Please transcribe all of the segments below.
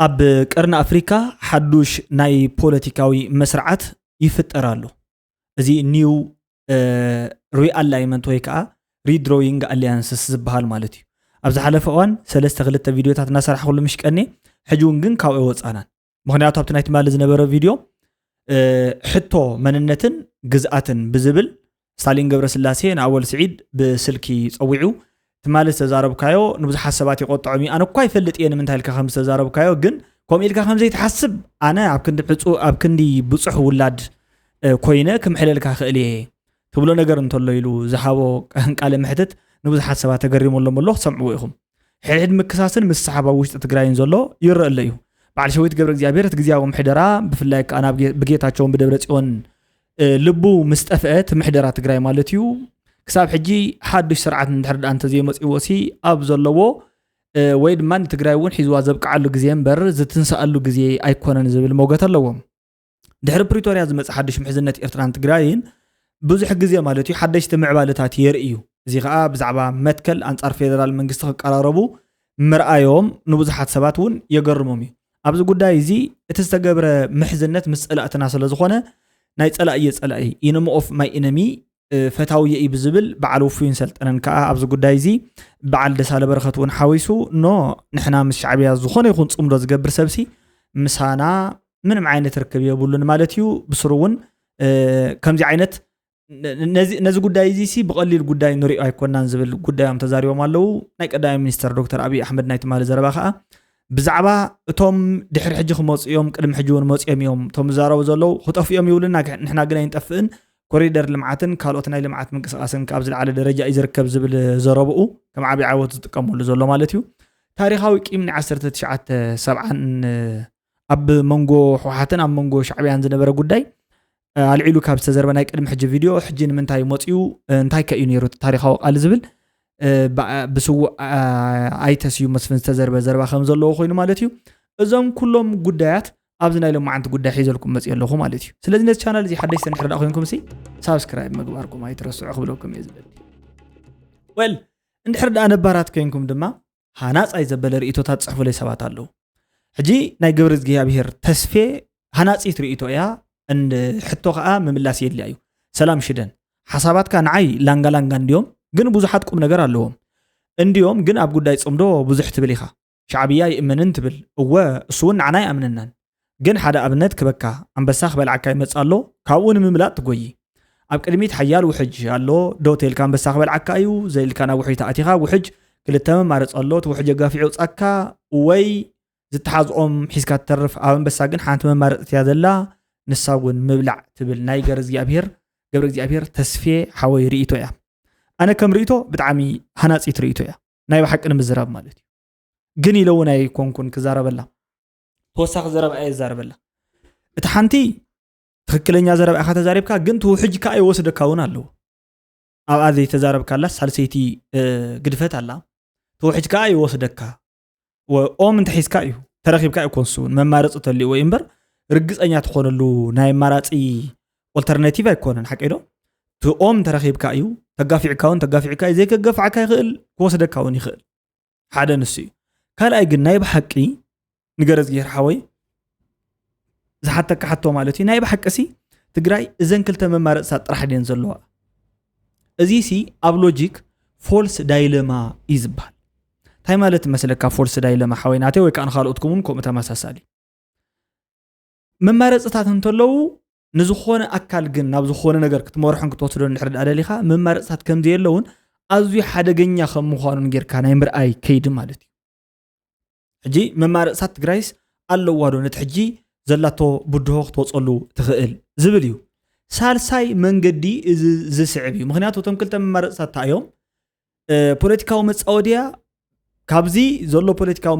ኣብ ቀርና ኣፍሪካ ሓዱሽ ናይ ፖለቲካዊ መስርዓት ይፍጠራሉ እዚ ኒው ሪኣላይመንት ወይ ከዓ ሪድሮዊንግ አሊያንስስ ዝበሃል ማለት እዩ ኣብዚ ሓለፈ እዋን ሰለስተ ክልተ ቪድዮታት እናሰርሐ ኩሉ ምሽቀኒ ሕጂውን ግን ካብኡ ወፃናን ምክንያቱ ኣብቲ ናይ ትማሊ ዝነበረ ቪድዮ ሕቶ መንነትን ግዝኣትን ብዝብል ስታሊን ገብረስላሴ ንኣወል ስዒድ ብስልኪ ፀዊዑ ትማሊ ተዛረብካዮ ንብዙሓት ሰባት ይቆጥዖም ኣነ እኳ ይፈልጥ እየ ንምንታይ ኢልካ ከም ዝተዛረብካዮ ግን ከምኡ ኢልካ ከም ዘይትሓስብ ኣነ ኣብ ክንዲ ብፁሕ ውላድ ኮይነ ክምሕለልካ ክእል እየ ትብሎ ነገር እንተሎ ኢሉ ዝሃቦ ቃለ ምሕተት ንብዙሓት ሰባት ተገሪሞሎም ኣሎ ክሰምዕዎ ኢኹም ሕድሕድ ምክሳስን ምስ ሰሓባ ውሽጢ ትግራይን ዘሎ ይረአ ኣሎ እዩ በዓል ሸዊት ገብረ እግዚኣብሔር ትግዚያዊ ምሕደራ ብፍላይ ከኣና ብጌታቸውን ብደብረ ጽዮን ልቡ ምስጠፍአ ትምሕደራ ትግራይ ማለት እዩ ክሳብ ሕጂ ሓዱሽ ስርዓት እንድሕር ዳኣ እንተዘይመፅዎሲ ኣብ ዘለዎ ወይ ድማ ንትግራይ እውን ሒዝዋ ዘብቅዓሉ ግዜ እምበር ዝትንሳኣሉ ግዜ ኣይኮነን ዝብል ሞገት ኣለዎም ድሕሪ ፕሪቶርያ ዝመፅእ ሓዱሽ ምሕዝነት ኤርትራን ትግራይን ብዙሕ ግዜ ማለት እዩ ሓደሽቲ ምዕባለታት የርእዩ እዚ ከዓ ብዛዕባ መትከል አንጻር ፌደራል መንግስቲ ክቀራረቡ ምርኣዮም ንብዙሓት ሰባት እውን የገርሞም እዩ ኣብዚ ጉዳይ እዚ እቲ ዝተገብረ ምሕዝነት ምስ ፀላእትና ስለ ዝኾነ ናይ ፀላእየ ፀላኢ ኢነሚ ኦፍ ማይ ኢነሚ ፈታውየ እዩ ብዝብል በዓል ውፉይን ሰልጠነን ከዓ ኣብዚ ጉዳይ እዚ በዓል ደሳለ በረኸት እውን ሓዊሱ ኖ ንሕና ምስ ሻዕብያ ዝኾነ ይኹን ፅምዶ ዝገብር ሰብሲ ምሳና ምንም ዓይነት ርክብ የብሉን ማለት እዩ ብስሩ እውን ከምዚ ዓይነት ነዚ ጉዳይ እዚ ሲ ብቐሊል ጉዳይ ንሪኦ ኣይኮናን ዝብል ጉዳዮም ተዛሪቦም ኣለዉ ናይ ቀዳማይ ሚኒስተር ዶክተር ኣብይ ኣሕመድ ናይ ትማሊ ዘረባ ከዓ ብዛዕባ እቶም ድሕሪ ሕጂ ክመፅኦም ቅድሚ ሕጂ እውን መፅኦም እዮም እቶም ዝዛረቡ ዘለዉ ክጠፍኦም ይብሉና ንሕና ግን ኣይንጠፍእን ኮሪደር ልምዓትን ካልኦት ናይ ልምዓት ምንቅስቃስን ካብ ዝለዓለ ደረጃ እዩ ዝርከብ ዝብል ዘረብኡ ከም ዓብዪ ዓወት ዝጥቀመሉ ዘሎ ማለት እዩ ታሪኻዊ ቂም ናይ 1970 ኣብ መንጎ ሕወሓትን ኣብ መንጎ ሻዕብያን ዝነበረ ጉዳይ ኣልዒሉ ካብ ዝተዘረበ ናይ ቅድሚ ሕጂ ቪድዮ ሕጂ ንምንታይ መፅኡ እንታይ ከ እዩ ነይሩ ታሪኻዊ ቃል ዝብል ብስውእ ኣይተስዩ መስፍን ዝተዘረበ ዘረባ ከም ዘለዎ ኮይኑ ማለት እዩ እዞም ኩሎም ጉዳያት ኣብዚ ናይ ሎማዓንቲ ጉዳይ ሒዘልኩም መፅእ ኣለኹ ማለት እዩ ስለዚ ነዚ ቻናል እዚ ሓደሽቲ እንድሕር ዳ ኮይንኩም ሲ ሳብስክራይብ ምግባርኩም ኣይትረስዑ ክብለኩም እየ ዝደሊ ወል እንድሕር ዳ ነባራት ኮይንኩም ድማ ሃናፃይ ዘበለ ርእቶታት ፅሕፉለይ ሰባት ኣለዉ ሕጂ ናይ ገብረ እግዚኣብሔር ተስፌ ሃናፂት ርእቶ እያ እንድ ሕቶ ከዓ ምምላስ የድልያ እዩ ሰላም ሽደን ሓሳባትካ ንዓይ ላንጋላንጋ እንዲዮም ግን ብዙሓት ቁም ነገር ኣለዎም እንዲዮም ግን ኣብ ጉዳይ ፅምዶ ብዙሕ ትብል ኢኻ ሻዕብያ ይእምንን ትብል እወ እሱ እውን ንዓና ይኣምንናን ግን ሓደ ኣብነት ክበካ ኣንበሳ ክበልዓካ ይመፅእ ኣሎ ካብኡ ንምምላጥ ትጎይ ኣብ ቅድሚት ሓያል ውሕጅ ኣሎ ዶቴልካ ኣንበሳ ክበልዓካ እዩ ዘኢልካ ናብ ውሕጅ ተኣቲኻ ውሕጅ ክልተ መማረፅ ኣሎ እቲ ውሕጅ ኣጋፊዑ ፃካ ወይ ዝተሓዝኦም ሒዝካ ትተርፍ ኣብ ኣንበሳ ግን ሓንቲ መማረፅት እያ ዘላ ንሳ እውን ምብላዕ ትብል ናይ ገብረ እግዚኣብሔር ተስፌ ሓወይ ርእቶ እያ ኣነ ከም ርእቶ ብጣዕሚ ሃናፂት ርእቶ እያ ናይ ብሓቂ ንምዝራብ ማለት እዩ ግን ኢለው ናይ ኮንኩን ክዛረበላ ተወሳኺ ዘረባ እየ ዝዛረበላ እቲ ሓንቲ ትክክለኛ ዘረባ ኢኻ ተዛሪብካ ግን ትውሕጅ ከዓ ይወስደካ እውን ኣለዎ ኣብኣ ዘይተዛረብካላ ሳልሰይቲ ግድፈት ኣላ ትውሕጅ ከዓ ይወስደካ ኦም እንተሒዝካ እዩ ተረኺብካ ይኮንሱ መማረፂ ተልዩ ወይ እምበር ርግፀኛ ትኾነሉ ናይ ማራፂ ኦልተርናቲቭ ኣይኮነን ሓቂ ዶ ኦም ተረኺብካ እዩ ተጋፊዕካ እዩ ዘይከገፍዓካ ይኽእል ክወስደካ እውን ይኽእል ሓደ ንሱ እዩ ካልኣይ ግን ናይ ብሓቂ ንገረዝ ገይር ሓወይ ዝሓተካ ሓቶ ማለት እዩ ናይ ብሓቂ ሲ ትግራይ እዘን ክልተ መማረፅታት ጥራሕ ድን ዘለዋ እዚ ሲ ኣብ ሎጂክ ፎልስ ዳይለማ እዩ ዝበሃል እንታይ ማለት መስለካ ፎልስ ዳይለማ ሓወይ ናተይ ወይ ከዓ ንኻልኦትኩም እውን ከምኡ ተመሳሳሊ መማረፅታት እንተለዉ ንዝኾነ ኣካል ግን ናብ ዝኾነ ነገር ክትመርሖን ክትወስዶ እንድሕር ዳ ደሊኻ መማረፅታት ከምዚ የለውን ኣዝዩ ሓደገኛ ከም ምዃኑን ጌርካ ናይ ምርኣይ ከይዲ ማለት እዩ ሕጂ መማረፅታት ትግራይስ ኣለዋ ዶ ነቲ ሕጂ ዘላቶ ብድሆ ክትወፀሉ ትኽእል ዝብል እዩ ሳልሳይ መንገዲ ዝስዕብ እዩ ምክንያቱ እቶም ክልተ መማረፅታት ታዮም ፖለቲካዊ መፃወድያ ካብዚ ዘሎ ፖለቲካዊ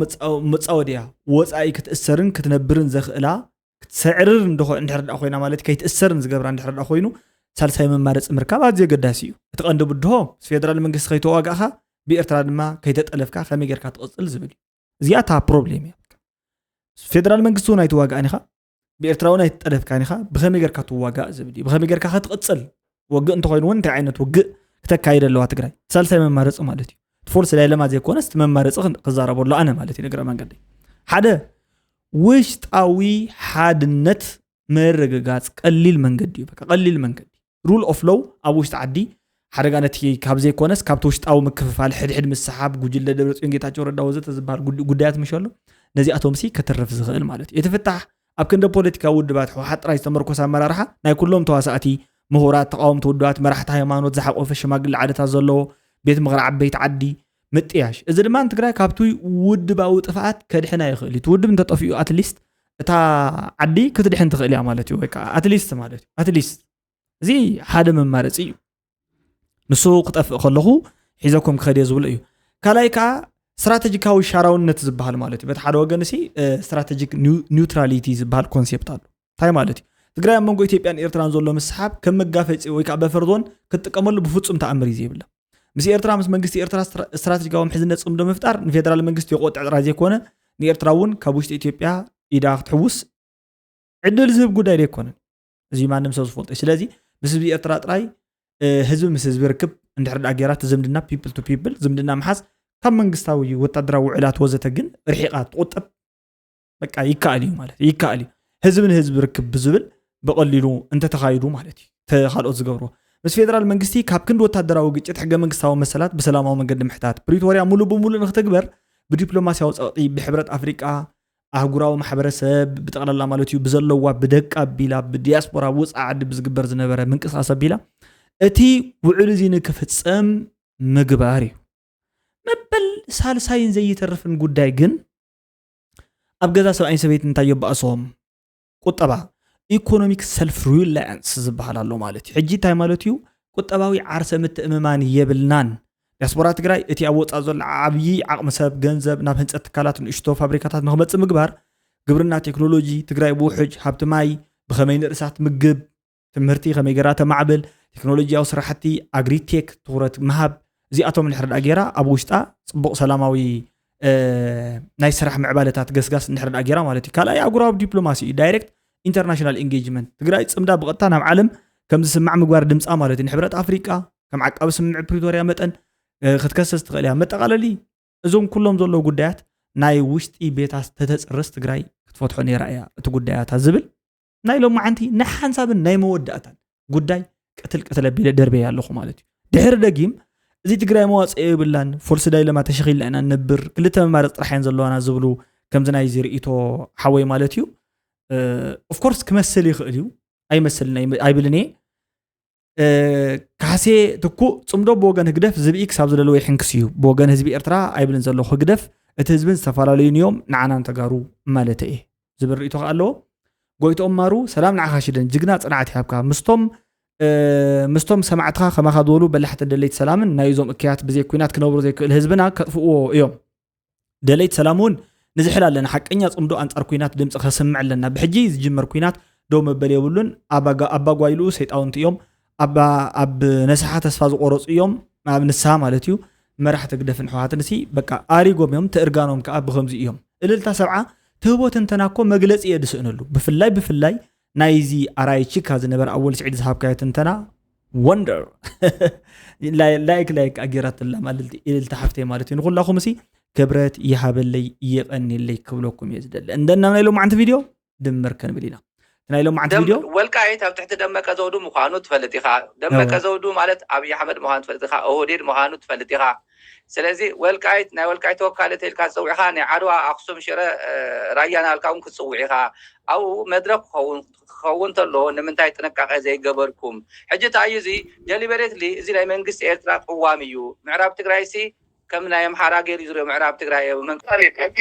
መፃወድያ ወፃኢ ክትእሰርን ክትነብርን ዘኽእላ ክትሰዕርር እንድሕር ዳ ኮይና ማለት ከይትእሰርን ዝገብራ እንድሕር ዳ ኮይኑ ሳልሳይ መማረፂ ምርካብ ኣዝዩ ኣገዳሲ እዩ እቲ ቀንዲ ብድሆ ፌደራል መንግስቲ ከይተዋጋእኻ ብኤርትራ ድማ ከይተጠለፍካ ከመይ ጌርካ ትቕፅል ዝብል እዩ እዚኣ እታ ፕሮብሌም እያ ፌደራል መንግስቲ እውን ኣይትዋጋእን ኢኻ ብኤርትራ እውን ኣይትጠለፍካን ኢኻ ብኸመይ ጌርካ ትዋጋእ ዝብል እዩ ብኸመይ ጌርካ ክትቕፅል ወግእ እንተኮይኑ እውን እንታይ ዓይነት ወግእ ክተካይድ ኣለዋ ትግራይ ሳልሳይ መማረፂ ማለት እዩ ትፎልስ ዳይለማ ዘይኮነስ እቲ መማረፂ ክዛረበሉ ኣነ ማለት እዩ ነገረ መንገዲ ሓደ ውሽጣዊ ሓድነት መረጋጋጽ ቀሊል መንገዲ እዩ በቃ ቀሊል መንገዲ ሩል ኦፍ ሎው ኣብ ውሽጢ ዓዲ ሓደጋ ነቲ ካብ ዘይኮነስ ካብቲ ውሽጣዊ ምክፍፋል ሕድሕድ ምሰሓብ ጉጅለ ደብረጽዮን ጌታቸው ረዳ ወዘተ ዝበሃል ጉዳያት ምሸሎ ነዚኣቶም ሲ ከተረፍ ዝኽእል ማለት እዩ የተፈታሕ ኣብ ክንደ ፖለቲካ ውድባት ሕወሓት ጥራይ ዝተመርኮሰ ኣመራርሓ ናይ ኩሎም ተዋሳእቲ ምሁራት ተቃወምቲ ውድባት መራሕቲ ሃይማኖት ዝሓቆፈ ሽማግለ ዓደታት ዘለዎ ቤት ምኽሪ ዓበይቲ ዓዲ ምጥያሽ እዚ ድማ ትግራይ ካብቲ ውድባዊ ጥፍኣት ከድሕና ይኽእል እቲ ውድብ እንተጠፊኡ ኣትሊስት እታ ዓዲ ክትድሕን ትኽእል እያ ማለት እዩ ወይ ከዓ ኣትሊስት ማለት እዩ ኣትሊስት እዚ ሓደ መማረፂ እዩ ንሱ ክጠፍእ ከለኹ ሒዘኩም ክኸድ ዝብሎ እዩ ካልኣይ ከዓ ስትራቴጂካዊ ሻራውነት ዝበሃል ማለት እዩ በቲ ሓደ ወገን ሲ ስትራቴጂክ ኒውትራሊቲ ዝበሃል ኮንሴፕት ኣሎ እንታይ ማለት እዩ ትግራይ መንጎ ኢትዮጵያን ኤርትራን ዘሎ መስሓብ ከም መጋፈፂ ወይ ከዓ በፈርዶን ክትጥቀመሉ ብፍጹም ተኣምር እዩ ዘይብላ ምስ ኤርትራ ምስ መንግስቲ ኤርትራ ስትራቴጂካዊ ምሕዝነት ጽምዶ ምፍጣር ንፌደራል መንግስቲ የቆጥዕ ጥራይ ዘይኮነ ንኤርትራ እውን ካብ ውሽጢ ኢትዮጵያ ኢዳ ክትሕውስ ዕድል ዝህብ ጉዳይ ዘይኮነ እዚ ማንም ሰብ ዝፈልጦ ስለዚ ምስ ህዝቢ ኤርትራ ጥራይ ህዝቢ ምስ ህዝቢ ርክብ እንድሕር ዳጌራት ዝምድና ፒፕል ቱ ፒፕል ዝምድና መሓዝ ካብ መንግስታዊ ወታደራዊ ውዕላት ወዘተ ግን ርሒቃት ትቁጠብ በቃ ይከኣል እዩ ማለት ይከኣል እዩ ህዝቢ ንህዝቢ ርክብ ብዝብል በቀሊሉ እንተተኻይዱ ማለት እዩ ተኻልኦት ዝገብሮ ምስ ፌደራል መንግስቲ ካብ ክንዲ ወታደራዊ ግጭት ሕገ መንግስታዊ መሰላት በሰላማዊ መንገዲ ምሕታት ፕሪቶሪያ ሙሉ በሙሉ ንኽትግበር ብዲፕሎማሲያዊ ጸቕጢ ብሕብረት ኣፍሪቃ ኣህጉራዊ ማሕበረሰብ ብጠቕላላ ማለት እዩ ብዘለዋ ብደቃ ኣቢላ ብዲያስፖራ ውፃእ ዓዲ ብዝግበር ዝነበረ ምንቅስቃስ ኣቢላ እቲ ውዕል እዚ ንክፍፀም ምግባር እዩ መበል ሳልሳይን ዘይተርፍን ጉዳይ ግን ኣብ ገዛ ሰብኣይን ሰበይትን እንታይ የባእሶም ቁጠባ ኢኮኖሚክ ሰልፍ ሪላያንስ ዝበሃል ኣሎ ማለት እዩ ሕጂ እንታይ ማለት እዩ ቁጠባዊ ዓርሰ ምትእምማን የብልናን ዲያስፖራ ትግራይ እቲ ኣብ ወፃእ ዘሎ ዓብዪ ዓቕሚ ሰብ ገንዘብ ናብ ህንፀት ትካላት ንእሽቶ ፋብሪካታት ንኽመፅእ ምግባር ግብርና ቴክኖሎጂ ትግራይ ብውሕጅ ሃብቲ ማይ ብኸመይ ንርእሳት ምግብ ትምህርቲ ከመይ ገራ ተማዕብል ቴክኖሎጂያዊ ስራሕቲ ኣግሪቴክ ትኩረት ምሃብ እዚኣቶም ንሕር ዳጌራ ኣብ ውሽጣ ጽቡቕ ሰላማዊ ናይ ስራሕ ምዕባለታት ገስጋስ ንሕር ዳጌራ ማለት እዩ ካልኣይ ኣህጉራዊ ዲፕሎማሲ ዳይሬክት ኢንተርናሽናል ኢንጌጅመንት ትግራይ ጽምዳ ብቐጥታ ናብ ዓለም ከም ዝስማዕ ምግባር ድምፃ ማለት እዩ ንሕብረት ኣፍሪቃ ከም ዓቃቢ ስምምዕ ፕሪቶሪያ መጠን ክትከሰስ ትኽእል እያ መጠቃለሊ እዞም ኩሎም ዘለዉ ጉዳያት ናይ ውሽጢ ቤታት ተተፅርስ ትግራይ ክትፈትሖ ነይራ እያ እቲ ጉዳያት ዝብል ናይ ሎም ማዓንቲ ናይ ሓንሳብን ናይ መወዳእታን ጉዳይ ቅትል ቅትል ኣቢለ ደርበየ ኣለኹ ማለት እዩ ድሕሪ ደጊም እዚ ትግራይ መዋፅእ የብላን ፎልስ ዳይለማ ተሸኺልና ኢና ንነብር ክልተ መማረፅ ጥራሕየን ዘለዋና ዝብሉ ከምዚ ናይ ዝርእቶ ሓወይ ማለት እዩ ኦፍ ኮርስ ክመስል ይኽእል እዩ ኣይመስልን ኣይብልን እየ ካሴ ትኩእ ጽምዶ ብወገን ህግደፍ ዝብኢ ክሳብ ዝደለወ ይሕንክስ እዩ ብወገን ህዝቢ ኤርትራ ኣይብልን ዘለኹ ህግደፍ እቲ ህዝብን ዝተፈላለዩ ንዮም ንዓና እንተጋሩ ማለት እየ ዝብል ርእቶ ከዓ ኣለዎ ጎይቶኦም ማሩ ሰላም ንዓኻሽደን ጅግና ጽንዓት ይሃብካ ምስቶም ሰማዕትኻ ከማኻ ዝበሉ በላሕቲ ደለይቲ ሰላምን ናይ እዞም እክያት ብዘይ ኩናት ክነብሩ ዘይክእል ህዝብና ከጥፍእዎ እዮም ደለይቲ ሰላም እውን ንዝሕል ኣለና ሓቀኛ ጽምዶ ኣንጻር ኩናት ድምፂ ከስምዕ ኣለና ብሕጂ ዝጅመር ኩናት ደው መበል የብሉን ኣባጓይሉ ሰይጣውንቲ እዮም ኣብ ነስሓ ተስፋ ዝቆረፁ እዮም ኣብ ንስሓ ማለት እዩ መራሕቲ ግደፍን ሕወሓትን ሲ በቃ ኣሪጎም እዮም ተእርጋኖም ከዓ ብከምዚ እዮም እልልታ ሰብዓ ትህቦት እንተናኮ መግለፂ የድስእነሉ ብፍላይ ናይዚ ኣራይ ቺካ ዝነበረ ኣወል ስዒድ ዝሃብካዮ ትንተና ወንደር ላይክ ኣጌራትላ ማለት እልልታ ሓፍተይ ማለት እዩ ንኩላኹም ሲ ክብረት ይሃበለይ ይቀኒለይ ክብለኩም እየ ዝደለ እንደና ናይሎ ማዓንቲ ቪድዮ ድምር ከንብል ኢና ናይሎ ማዓንቲ ቪድዮ ወልቃይት ኣብ ትሕቲ ደመቀ ዘውዱ ምዃኑ ትፈልጥ ኢኻ ደመቀ ዘውዱ ማለት ኣብይ ኣሕመድ ምዃኑ ትፈልጥ ኢኻ ኦህዴድ ምዃኑ ትፈልጥ ኢኻ ስለዚ ወልቃይት ናይ ወልቃይት ወካለት ኢልካ ትፅውዕ ኢኻ ናይ ዓድዋ ኣክሱም ሽረ ራያ ናልካ እውን ክትፅውዕ ኢኻ ኣብኡ መድረክ ክኸውን ተሎ ንምንታይ ጥንቃቐ ዘይገበርኩም ሕጂ እንታይ እዩ እዚ ዴሊበሬትሊ እዚ ናይ መንግስቲ ኤርትራ ቅዋም እዩ ምዕራብ ትግራይ ሲ ከም ናይ ኣምሓራ ገይሩ ዝርዮ ምዕራብ ትግራይ መንግስቲ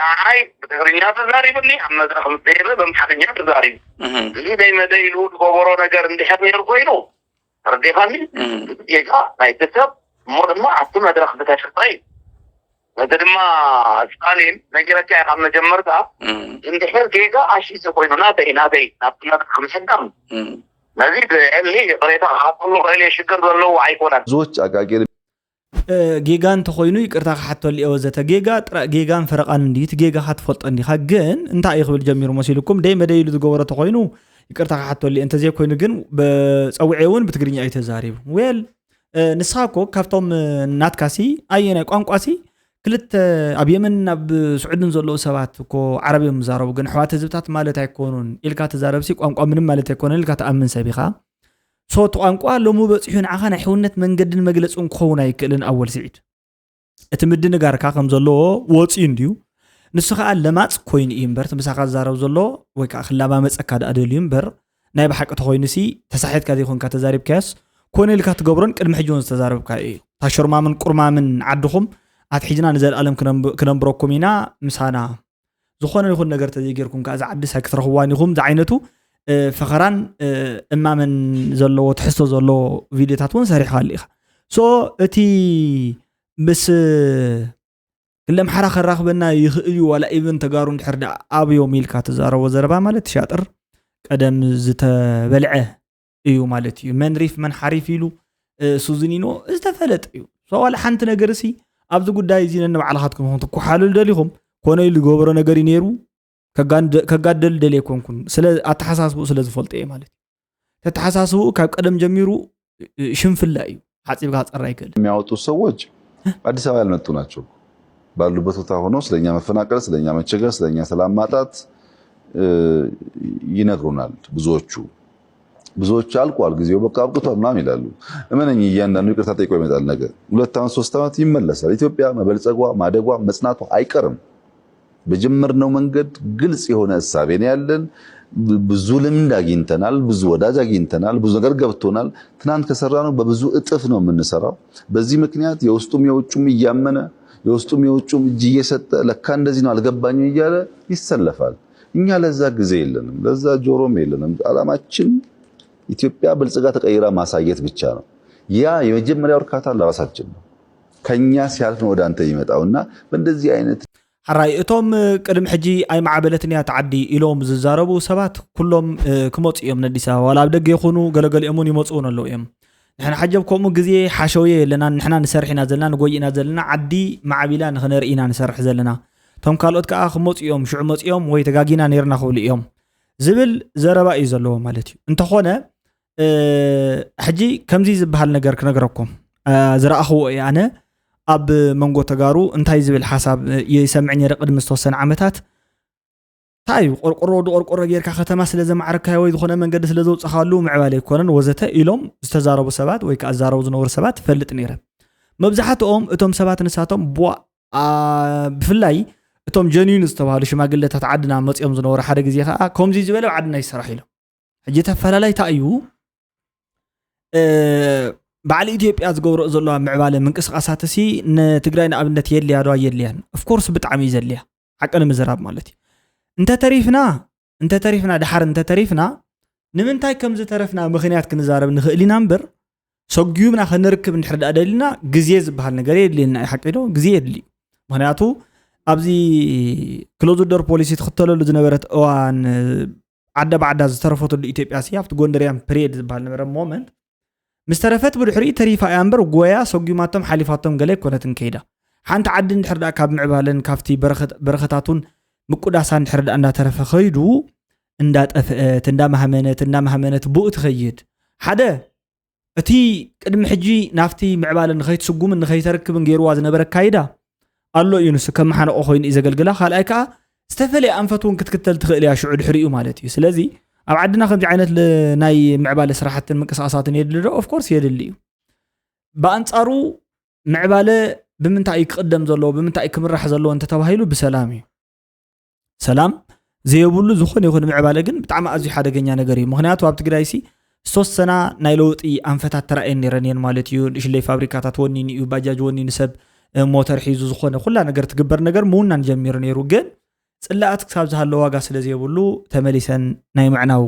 هاي بتغرينا تزاريبني أما ذا خمس دقيقة بمحكينا تزاريب اللي دايما دايلو تقبرون أجر عندي حد يرقينه ردي خاني يجا هاي تسب مرة ما أتم ذا خمس عشر طيب هذا ما سالين نجرا كي خمس جمرتها عندي حد كيجا عشي سكوينه نادي خمس دم نزيد اللي قريتها حاطلو غالي شكر له عيقونا زوج أجاجيل ጌጋን ተኾይኑ ይቅርታ ካሕተል እወዘተ ጌጋን ፈረቃን እንዲት ጌጋ ካትፈልጠኒ ግን እንታይ ይኽብል ጀሚሩ መሲልኩም ደይ መደይሉ ዝገበረ ተኾይኑ ይቅርታ ካሕተል እንተ ዘይ ኮይኑ ግን በፀውዒውን ብትግርኛ ኣይተዛሪቡ ወል ንስኻኮ ካብቶም ናትካሲ ኣየናይ ቋንቋሲ ክልተ ኣብ የመን ኣብ ስዑድን ዘለዉ ሰባት እኮ ዓረብዮም ዝዛረቡ ግን ኣሕዋት ህዝብታት ማለት ኣይኮኑን ኢልካ ትዛረብሲ ቋንቋ ምንም ማለት ኣይኮነን ኢልካ ተኣምን ሰብ ኢኻ ሶት ቋንቋ ሎሙ በፂሑ ንዓኻ ናይ ሕውነት መንገድን መግለፅን ክኸውን ኣይክእልን ኣወል ስዒድ እቲ ምድንጋርካ ከም ዘለዎ ወፂኡ እንድዩ ንሱ ከዓ ለማፅ ኮይኑ እዩ እምበር ምሳኻ ዝዛረብ ዘሎ ወይ ከዓ ክላማ መፀካ ደኣደልዩ እምበር ናይ ብሓቂ ተኮይኑሲ ተሳሒትካ ዘይኮንካ ተዛሪብካያስ ኮነ ኢልካ ትገብሮን ቅድሚ ሕጂ እውን ዝተዛረብካ እዩ ታሽርማምን ቁርማምን ዓድኹም ኣትሒጅና ንዘለኣለም ክነምብረኩም ኢና ምሳና ዝኾነ ይኹን ነገር ተዘይጌርኩም ከዓ ዝዓዲ ሳይክትረኽዋን ኢኹም ዝዓይነቱ ፈኸራን እማመን ዘለዎ ትሕዝቶ ዘለዎ ቪድዮታት እውን ሰሪሕካ ኣለ ኢኻ ሶ እቲ ምስ ክለም ሓራ ከራኽበና ይኽእል እዩ ዋላ ኢቨን ተጋሩ እንድሕር ዳ ኣብዮም ኢልካ ትዛረቦ ዘረባ ማለት ሻጥር ቀደም ዝተበልዐ እዩ ማለት እዩ መን ሪፍ መን ሓሪፍ ኢሉ ሱዝኒኖ ዝተፈለጥ እዩ ሶ ዋላ ሓንቲ ነገር እሲ ኣብዚ ጉዳይ እዚ ነባዕልኻትኩም ሆንቱ ኩሓልል ደሊኹም ኮነ ኢሉ ዝገበሮ ነገር ይነይሩ ከጋደል ደል የኮንኩን ስለ ኣተሓሳስቡ ስለ ዝፈልጥ እየ ማለት እዩ ተተሓሳስቡ ካብ ቀደም ጀሚሩ ሽንፍላ እዩ ሓፂብካ ፀራ ይክእል የሚያወጡ ሰዎች አዲስ አበባ ያልመጡ ናቸው ባሉበት ቦታ ሆኖ ስለኛ መፈናቀል ስለኛ መቸገር ስለኛ ሰላም ማጣት ይነግሩናል ብዙዎቹ አልቋል ጊዜው በቃ አብቅቷል ምናምን ይላሉ እመነኝ እያንዳንዱ ይቅርታ ጠይቆ ይመጣል ነገር 2 ዓመት 3 ዓመት ይመለሳል ኢትዮጵያ መበልጸጓ ማደጓ መጽናቷ አይቀርም በጀመርነው መንገድ ግልጽ የሆነ ሐሳብ ያለን ብዙ ልምድ አግኝተናል ብዙ ወዳጅ አግኝተናል ብዙ ነገር ገብቶናል ትናንት ከሰራነው በብዙ እጥፍ ነው የምንሰራው በዚህ ምክንያት የውስጡም የውጩም እያመነ የውስጡም የውጩም እጅ እየሰጠ ለካ እንደዚህ ነው አልገባኝም እያለ ይሰለፋል እኛ ለዛ ጊዜ የለንም ለዛ ጆሮም የለንም አላማችን ኢትዮጵያ በልጽጋ ተቀይራ ማሳየት ብቻ ነው ያ የመጀመሪያው እርካታ ለራሳችን ነው ከኛ ሲያልፍ ነው ወደ አንተ ይመጣውና በእንደዚህ አይነት حراي اتوم قدم حجي اي معبلتنيا تعدي الوم ززاربو سبات كلهم كموت يوم نديسا ولا بدق يخونو غلغل يمون يمصون له يم نحن حجبكم غزي حشويه لنا نحنا نسرحنا زلنا نغوينا زلنا عدي معبيلا نخنرينا نسرح زلنا توم كالوت كا خموت يوم شو موت يوم وي تغاغينا نيرنا خول يوم زبل زربا يزلو مالتي انت خونا حجي كمزي زبحال نجر كنغركم زراخو يعني اب منغو تغارو انتاي زبل حساب يسمعني رقد مستوسن عمتات تاي قرقرو غيركا ختما سلا معركه وي زخونه منغد سلا زوصخالو معبالي كونن وزته إلهم استزاربو سبات وي كازارو زنور سبات فلط نيره مبزحتهم اتم سبات نساتهم بو بفلاي اتم جنين استوالو شماغلتات عدنا مصيوم زنور حدا غزي خا كومزي زبل عدنا يسرح له حجي تفلالاي تايو بعد إثيوبيا زغورو زلوا معباله منقسقاساتسي نتግራይ ንኣብነት የልያ ዶ የልያን ኦፍ ኮርስ ብጣዕሚ ይዘልያ ሓቀነ መዘራብ ማለት እንተ ተሪፍና ድሓር እንተ ተሪፍና ንምንታይ ከም ዝተረፍና ምኽንያት ክንዛረብ ንኽእሊና እምበር ሰጊዩብና ከንርክብ ንሕርዳ ደሊና ግዜ ዝበሃል ነገር የድልና ሓቂዶ ግዜ የድሊ ምክንያቱ ኣብዚ ክሎዝ ዶር ፖሊሲ ተኸተለሉ ዝነበረት እዋን ዓዳ ባዕዳ ዝተረፈተሉ ኢትዮጵያ ሲያፍት ጎንደርያን ፕሬድ ዝበሃል ነበረ ሞመንት مسترفت بالحري تريفا امبر غويا سوغيماتهم حليفاتهم غلي كونتن كيدا حانت عد نحردا كاب معبالن كافتي برختاتون مقداسان نحردا اندا ترف خيدو اندا طفئت اندا مهمنت بو تخيد حدا اتي قدم حجي نافتي معبالن خيت سغوم نخيتركبن غيروا زنبر كايدا الله يونس كم حنا خوين اذا غلغلا خلايكا استفلي انفتون كتكتل تخيل يا شعود حريو مالتي سلازي ኣብ ዓድና ከምዚ ዓይነት ናይ ምዕባለ ስራሕትን መንቀሳቀሳትን የድልዶ ኦፍ ኮርስ የድሊ በአንጻሩ ምዕባለ ብምንታይ ይቅደም ዘሎ ብምንታይ ክምራሕ ዘሎ እንተ ተባሂሉ ብሰላም እዩ ሰላም ዘይብሉ ዝኾነ ይኹን ምዕባለ ግን ብጣዕሚ ኣዝዩ ሓደገኛ ነገር እዩ ምክንያቱ ኣብ ትግራይ ሲ 3 ሰና ናይ ለውጢ አንፈታት ተራእየን ነይረን ማለት እዩ ሽለይ ፋብሪካታት ወኒን እዩ ባጃጅ ወኒን ሰብ ሞተር ሒዙ ዝኾነ ኩላ ነገር ትግበር ነገር ሙናን ጀሚሩ ነይሩ ግን ጽላአት ክሳብ ዝሃለ ዋጋ ስለዚ የብሉ ተመሊሰን ናይ መዕናው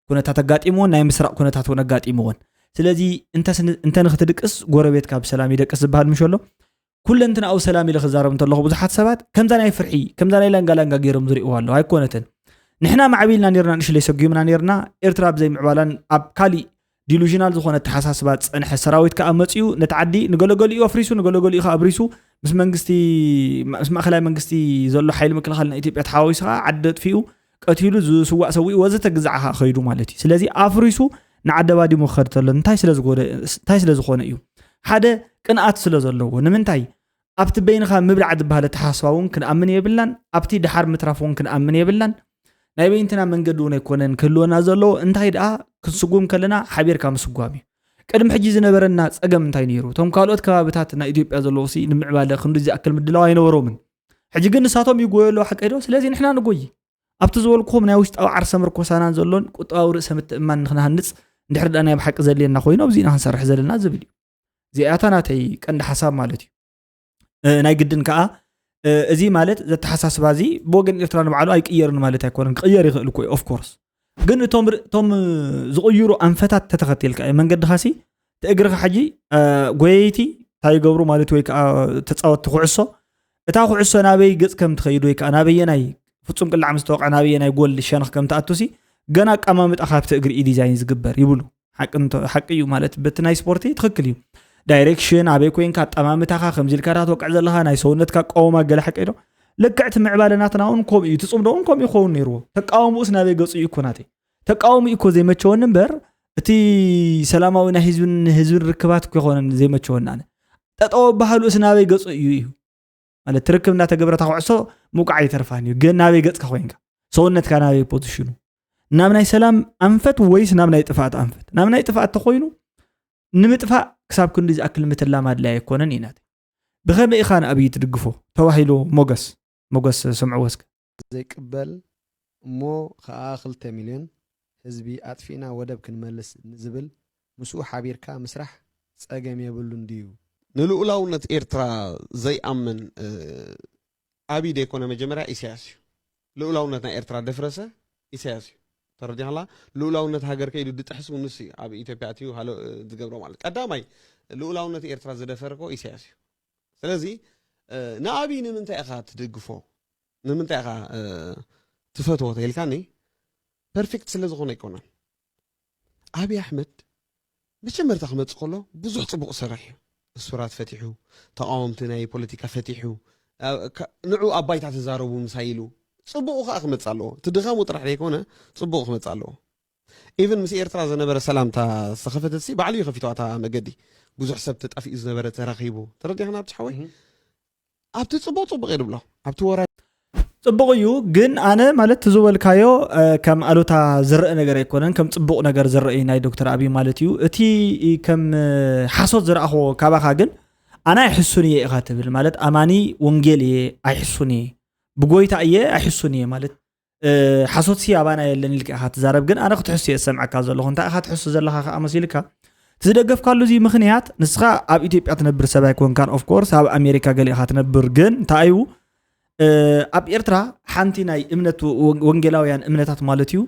ኩነታት ተጋጢሞን ናይ ምስራቅ ኩነታት ወነጋጢሞን ስለዚ እንተ ንኽትድቅስ ጎረቤት ካብ ሰላም ይደቅስ ዝበሃል ምሽሎ ኩለንትና ኣው ሰላም ኢለ ክዛረብ እንተለኹ ብዙሓት ሰባት ከምዛ ናይ ፍርሒ ከምዛ ናይ ላንጋላንጋ ገይሮም ዝሪእዎ ኣለዉ ኣይኮነትን ንሕና ማዕቢልና ነርና ንሽለይ ሰጊምና ነርና ኤርትራ ብዘይ ምዕባላን ኣብ ካሊ ዲሉዥናል ዝኾነ ተሓሳስባት ፀንሐ ሰራዊት ከኣመፅዩ ነተዓዲ ንገለገሊኡ ኣፍሪሱ ንገለገሊኡ ከኣብሪሱ ምስ መንግስቲ ምስ ማእከላይ መንግስቲ ዘሎ ሓይሊ ምክልኻልና ኢትዮጵያ ተሓዋዊሱ ዓዲ ጥፊኡ ቀቲሉ ዝስዋዕ ሰዊኡ ወዘተ ግዛዕኻ ኸይዱ ማለት እዩ ስለዚ ኣፍሪሱ ንዓደባዲ መኸድ ተሎ እንታይ ስለዝኾነ እዩ ሓደ ቅንኣት ስለ ዘለዎ ንምንታይ ኣብቲ በይንኻ ምብላዕ ዝበሃለ ተሓስባውን ክንኣምን የብላን ኣብቲ ድሓር ምትራፍውን ክንኣምን የብላን ናይ በይንትና መንገዲ እውን ኣይኮነን ክህልወና ዘሎ እንታይ ደኣ ክንስጉም ከለና ሓቢርካ ምስጓም እዩ ቅድሚ ሕጂ ዝነበረና ፀገም እንታይ ነይሩ እቶም ካልኦት ከባቢታት ናይ ኢትዮጵያ ዘለዉ ሲ ንምዕባለ ክንዱ ዝኣክል ምድላው ኣይነበሮምን ሕጂ ግን ንሳቶም ይጎየሉ ሓቀዶ ስለዚ ንሕና ንጎይ ኣብቲ ዝበልኩም ናይ ውሽጣዊ ዓርሰ ምርኮሳናን ዘሎን ቁጠባዊ ርእሰ ምትእማን ንክንሃንፅ እንድሕር ዳ ናይ ብሓቂ ዘልየና ኮይኑ ኣብዚና ክንሰርሕ ዘለና ዝብል እዩ እዚኣታ ናተይ ቀንዲ ሓሳብ ማለት እዩ ናይ ግድን ከዓ እዚ ማለት ዘተሓሳስባ እዚ ብወገን ኤርትራ ንባዕሉ ኣይቅየርን ማለት ኣይኮነን ክቅየር ይኽእል እኮ ኦፍ ኮርስ ግን እቶም ዝቕይሩ ኣንፈታት ተተኸተልካ መንገዲ ኻሲ ተእግርኻ ሕጂ ጎየይቲ እንታይ ይገብሩ ማለት ወይ ከዓ ተፃወቲ ኩዕሶ እታ ኩዕሶ ናበይ ገፅ ከም ትኸይዱ ወይ ከዓ ናበየናይ ፍጹም ቅላዕ ምስ ተወቅዓ ናበየናይ ጎል ሸነኽ ከም ተኣቱሲ ገና ኣቀማምጣ ካብቲ እግሪ ዲዛይን ዝግበር ይብሉ ሓቂ እዩ ማለት በቲ ናይ ስፖርቲ ትኽክል እዩ ዳይሬክሽን ኣበይ ኮይንካ ኣጠማምታኻ ከምዚ ኢልካ ተወቅዕ ዘለኻ ናይ ሰውነትካ ቀወማ ገለ ሓቂ ዶ ልክዕቲ ምዕባለናትና እውን ከምኡ እዩ ትፅምዶውን ከምኡ ይኸውን ነይርዎ ተቃወሙኡስ ናበይ ገፁ እዩ እኮ ናተይ ተቃወሙ እኮ ዘይመቸወኒ እምበር እቲ ሰላማዊ ናይ ህዝብን ርክባት እኮ ይኾነን ዘይመቸወኒ ኣነ ጠጠው ባህሉስ ናበይ ገፁ እዩ እዩ ማለት ትርክብ እናተገብረታ ኩዕሶ ሙቃዕ ይተርፋን እዩ ግን ናበይ ገፅካ ኮይንካ ሰውነትካ ናበይ ፖዚሽኑ ናብ ናይ ሰላም ኣንፈት ወይስ ናብ ናይ ጥፋት ኣንፈት ናብ ናይ ጥፋት ተኮይኑ ንምጥፋእ ክሳብ ክንዲ ዝኣክል ምትላም ኣድላይ ኣይኮነን ኢና ብኸመይ ኢኻ ንኣብይ ትድግፎ ተባሂሉ ሞገስ ስምዑ ወስከ ዘይቅበል እሞ ከዓ 2 ሚልዮን ህዝቢ ኣጥፊና ወደብ ክንመልስ ዝብል ምስኡ ሓቢርካ ምስራሕ ፀገም የብሉን ድዩ ንልኡላውነት ኤርትራ ዘይኣምን ኣብይ ደይኮነ መጀመርያ ኢሳያስ እዩ ልኡላውነት ናይ ኤርትራ ደፍረሰ ኢሳያስ እዩ ተረዲኻላ ልኡላውነት ሃገር ከይዱ ድጥሕስ ንስ እዩ ኣብ ኢትዮጵያ እትዩ ሃሎ ዝገብሮ ማለት ቀዳማይ ልኡላውነት ኤርትራ ዝደፈርኮ ኢሳያስ እዩ ስለዚ ንኣብይ ንምንታይ ኢኻ ትድግፎ ንምንታይ ኢኻ ትፈትዎ ተይልካኒ ፐርፌክት ስለ ዝኾነ ኣይኮነን ኣብይ ኣሕመድ መጀመርታ ክመፅእ ከሎ ብዙሕ ፅቡቕ ስራሕ እዩ እሱራት ፈቲሑ ተቃወምቲ ናይ ፖለቲካ ፈቲሑ ንዑ ኣባይታ ተዛረቡ ምሳይሉ ፅቡቕ ከዓ ክመፅእ ኣለዎ ትድኻሙ ጥራሕ ዘይኮነ ፅቡቕ ክመፅእ ኣለዎ ኢቨን ምስ ኤርትራ ዝነበረ ሰላምታ ዝተኸፈተት ባዕሉ ይኸፊትዋታ መገዲ ብዙሕ ሰብ ተጣፊኡ ዝነበረ ተራኺቡ ተረዲኽና ኣብቲ ሓወይ ኣብቲ ፅቡቕ የድብሎ ኣብቲ ወራይ ፅቡቕ እዩ ግን ኣነ ማለት ትዝበልካዮ ከም ኣሉታ ዝርአ ነገር ኣይኮነን ከም ፅቡቕ ነገር ዝርአ ናይ ዶክተር ኣብይ ማለት እዩ እቲ ከም ሓሶት ዝረኣኽዎ ካባኻ ግን ኣነ ኣይሕሱን እየ ኢኻ ትብል ማለት ኣማኒ ወንጌል እየ ኣይሕሱን እየ ብጎይታ እየ ኣይሕሱን እየ ማለት ሓሶት ሲ ኣባና የለን ኢልካ ኢኻ ትዛረብ ግን ኣነ ክትሕሱ እየ ዝሰምዓካ ዘለኹ እንታይ ኢኻ ትሕሱ ዘለኻ ከዓ መሲልካ ትዝደገፍካሉ እዚ ምክንያት ንስኻ ኣብ ኢትዮጵያ ትነብር ሰብ ኣይኮንካን ኦፍ ኮርስ ኣብ ኣሜሪካ ገለ ኢኻ ትነብር ግን እንታይ እዩ ኣብ ኤርትራ ሓንቲ ናይ እምነት ወንጌላውያን እምነታት ማለት እዩ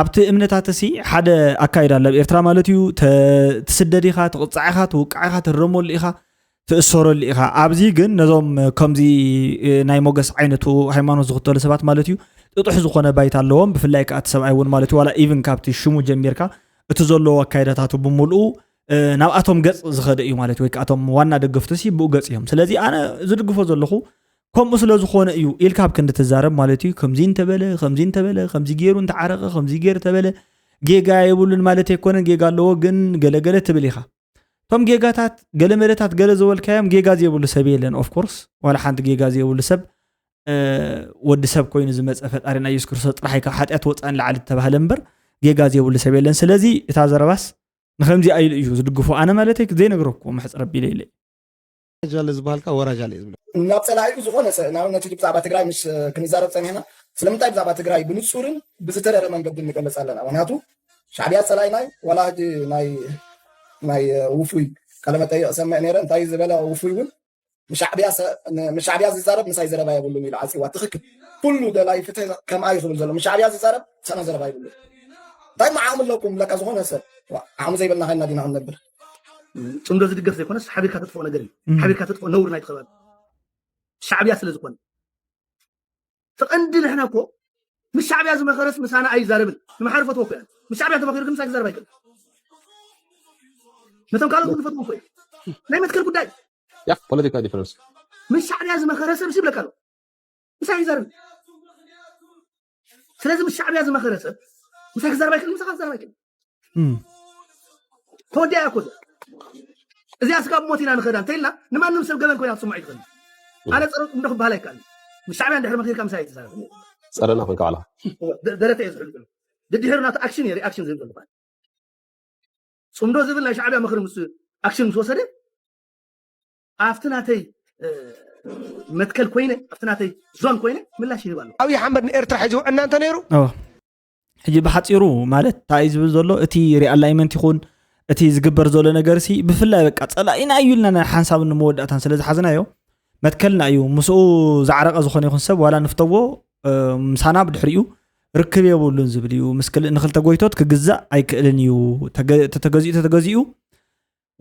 ኣብቲ እምነታት እሲ ሓደ ኣካይዳ ኣሎ ኣብ ኤርትራ ማለት እዩ ትስደድ ኢኻ ትቕፃዕ ኢኻ ትውቃዕ ኢኻ ትረመሉ ኢኻ ትእሰረሉ ኢኻ ኣብዚ ግን ነዞም ከምዚ ናይ ሞገስ ዓይነቱ ሃይማኖት ዝኽተሉ ሰባት ማለት እዩ ጥጡሕ ዝኾነ ባይታ ኣለዎም ብፍላይ ከዓ እቲ ሰብኣይ እውን ማለት እዩ ዋላ ኢቭን ካብቲ ሽሙ ጀሚርካ እቲ ዘለዎ ኣካይዳታቱ ብምልኡ ናብኣቶም ገፅ ዝኸደ እዩ ማለት ወይ ከዓ እቶም ዋና ደገፍቲ ሲ ብኡ ገፅ እዮም ስለዚ ኣነ ዝድግፎ ዘለኹ ከምኡ ስለ ዝኾነ እዩ ኢልካ ኣብ ክንዲ ትዛረብ ማለት እዩ ከምዚ እንተበለ ከምዚ ገይሩ እንተዓረቐ ከምዚ ገይሩ ተበለ ጌጋ የብሉን ማለት ኣይኮነን ጌጋ ኣለዎ ግን ገለገለ ትብል ኢኻ እቶም ጌጋታት ገለ መለታት ገለ ዝበልካዮም ጌጋ ዘየብሉ ሰብ የለን ኦፍ ኮርስ ዋላ ሓንቲ ጌጋ ዘየብሉ ሰብ ወዲ ሰብ ኮይኑ ዝመፀ ፈጣሪና ኢየሱስ ክርስቶስ ጥራይ ካብ ሓጢኣት ወፃን ላዕሊ ተባህለ እምበር ጌጋ ዘየብሉ ሰብ የለን ስለዚ እታ ዘረባስ ንኸምዚ ኣይሉ እዩ ዝድግፎ ኣነ ማለት ዘይነግረኩ ምሕፅ ረቢ ኢለ ጃለ ዝበሃልካ ወራጃለ ዝብሎ ናብ ፀላኢ ዝኾነ ናብነት ብዛዕባ ትግራይ ምስ ክንዛረብ ፀኒሕና ስለምንታይ ብዛዕባ ትግራይ ብንጹርን ብዝተረረ መንገዲ ንገለፅ ኣለና ምክንያቱ ሻዕብያ ፀላኢ ናይ ዋላ ሕጂ ናይ ውፉይ ቃለመጠይቕ ሰምዕ ነይረ እንታይ ዝበለ ውፉይ እውን ምሻዕብያ ዝዛረብ ምሳይ ዘረባ የብሉ ኢሉ ዓፂዋ ትኽክል ኩሉ ደላይ ፍትሒ ከምኣ ይኽብል ዘሎ ምሻዕብያ ዝዛረብ ሰና ዘረባ ይብሉ እንታይ መዓም ኣለኩም ለካ ዝኾነ ሰብ ዓሙ ዘይበልና ኸይና ዲና ክንነብር ፅምዶ ዝድገፍ ዘይኮነስ ሓቢርካ ተጥፎ ነገር እዩ ሓቢርካ ተጥፎ ነውር ናይ ትኸበል ሻዕብያ ስለ ዝኾነ ተቐንዲ ንሕና እኮ ምስ ሻዕብያ ዝመኸረስ ምሳና ኣይዛረብን ንመሓር ፈትዎ እኮ ምስ ሻዕብያ ተመኺሩ ግን ምሳይ ክዛረብ ኣይክእል ነቶም ካልኦት ንፈትዎ እኮ ናይ መትከል ጉዳይ ፖለቲካ ዲፈረንስ ምስ ሻዕብያ ዝመኸረ ሰብ ይብለካ ኣሎ ምሳይ ይዛረብ ስለዚ ምስ ሻዕብያ ዝመኸረ ሰብ ምሳይ ክዛረብ ኣይክእል ምሳኻ ክዛረብ ኣይክእል ተወዲያ እኮ እዚያ ስካብ ሞቲና ንኸዳ እንተይልና ንማንም ሰብ ገበን ኮይና ትስምዑ ይኽእል ኣነ ፀረ ፅምዶ ክበሃል ኣይከኣል ምሻዕብያ እንድሕር መክሪካ ምሳይ ተዛረብ ፀረና ኮንካ ባዕልኻ ደረተ እየ ዝሕሉ ዘሎ ድድሕር ናቱ ኣክሽን እየ ሪኣክሽን ዝብል ዘሎ ፅምዶ ዝብል ናይ ሻዕብያ ምክሪ ምስ ኣክሽን ምስ ወሰደ ኣብቲ ናተይ መትከል ኮይነ ኣብቲ ናተይ ዞን ኮይነ ምላሽ ይህብ ኣሎ ኣብዪ ኣሕመድ ንኤርትራ ሒዙ እናንተ ነይሩ ሕጂ ብሓፂሩ ማለት እንታይ ዝብል ዘሎ እቲ ሪኣላይመንት ይኹን እቲ ዝግበር ዘሎ ነገር ሲ ብፍላይ በቃ ፀላኢና እዩ ኢልና ሓንሳብ ንመወዳእታን ስለ ዝሓዝናዮ መትከልና እዩ ምስኡ ዝዓረቐ ዝኾነ ይኹን ሰብ ዋላ ንፍተዎ ምሳና ብድሕሪኡ ርክብ የብሉን ዝብል እዩ ምስክል ንኽልተ ጎይቶት ክግዛእ ኣይክእልን እዩ ተተገዚኡ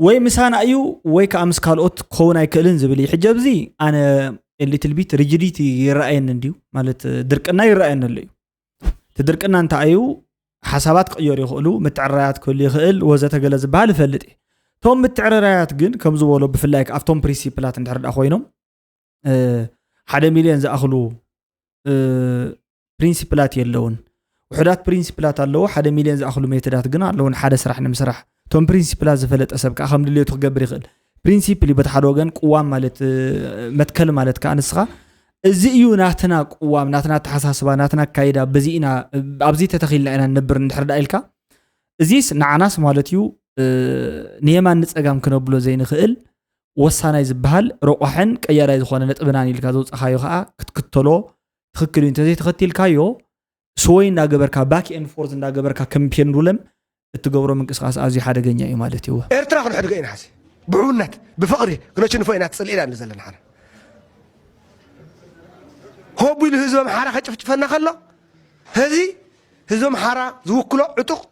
ወይ ምሳና እዩ ወይ ከዓ ምስ ካልኦት ክኸውን ኣይክእልን ዝብል እዩ ሕጂ ኣብዚ ኣነ ሊትል ቢት ሪጅዲቲ ይረአየኒ እንድዩ ማለት ድርቅና ይረአየኒ ኣሎ እዩ እቲ ድርቅና እንታይ እዩ ሓሳባት ክቅየሩ ይኽእሉ ምትዕርራያት ክህሉ ይኽእል ወዘተ ገለ ዝበሃል ይፈልጥ እየ እቶም ምትዕርራያት ግን ከም ዝበሎ ብፍላይ ኣብቶም ፕሪንሲፕላት እንድሕር ዳ ኮይኖም 1 ሚልዮን ዝኣኽሉ ፕሪንሲፕላት የለውን ውሕዳት ፕሪንሲፕላት ኣለዎ 1 ሚልዮን ዝኣኽሉ ሜቶዳት ግን ኣለውን ሓደ ስራሕ ንምስራሕ እቶም ፕሪንሲፕላት ዝፈለጠ ሰብ ከዓ ከም ድልየቱ ክገብር ይኽእል ፕሪንሲፕል በቲ ሓደ ወገን ቅዋም ማለት መትከል ማለት ከዓ ንስኻ እዚ እዩ ናትና ቅዋም ናትና ተሓሳስባ ናትና ካይዳ በዚኢና ኣብዚ ተተኺልና ኢና ንነብር እንድሕር ዳ ኢልካ እዚስ ንዓናስ ማለት እዩ ንየማን ንፀጋም ክነብሎ ዘይንኽእል ወሳናይ ዝበሃል ረቋሕን ቀያራይ ዝኾነ ነጥብናን ኢልካ ዘውፅኻዮ ከዓ ክትክተሎ ትኽክል እዩ እንተዘይ ተኸቲልካዮ ስወይ እንዳገበርካ ባክ ኤንድ ፎርዝ እንዳገበርካ ከም ፔንዱለም እትገብሮ ምንቅስቃስ ኣዝዩ ሓደገኛ እዩ ማለት እዩ ኤርትራ ክንሕድገ ኢና ሓሲ ብዕውነት ብፍቕሪ ክነሽንፎ ኢና ትፅልኢና ንዘለና ሓነ هو بيل هزوم حارة خشفت فنا خلا هذه هزوم حارة زوكله عتق